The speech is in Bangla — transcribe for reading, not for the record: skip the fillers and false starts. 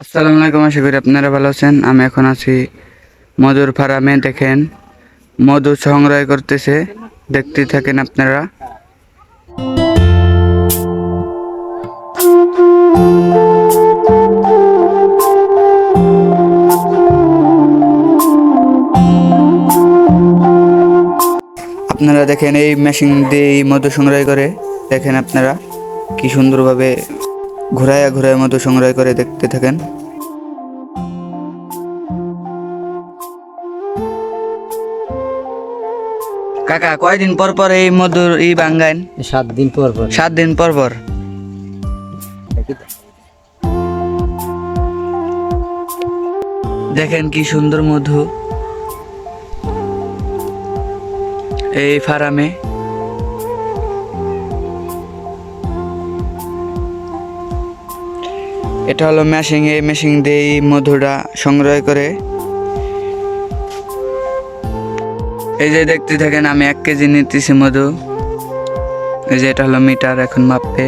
আসসালামু আলাইকুম, আশা করি আপনারা ভালো আছেন। আমি এখন আছি মধুর ফার্মে। দেখেন মধু সংগ্রহ করতেছে, দেখতে থাকেন আপনারা। আপনারা দেখেন এই মেশিন দিয়ে মধু সংগ্রহ করে। দেখেন আপনারা কি সুন্দরভাবে ঘুরায়া ঘুরায় মধু সংগ্রহ করে, দেখতে থাকেন। কাকা, কয়দিন পর পর এই মধুর বাঙ্গাইন? 7 দিন পর পর। 7 দিন পর পর। দেখেন কি সুন্দর মধু এই ফার্মে। এটা হলো মেশিন, এই মেশিন দিয়ে এই মধুটা সংগ্রহ করে। এই যে দেখতে থাকেন, আমি 1 কেজি নিতেছি মধু। এই যে এটা হলো মিটার, এখন মাপবে।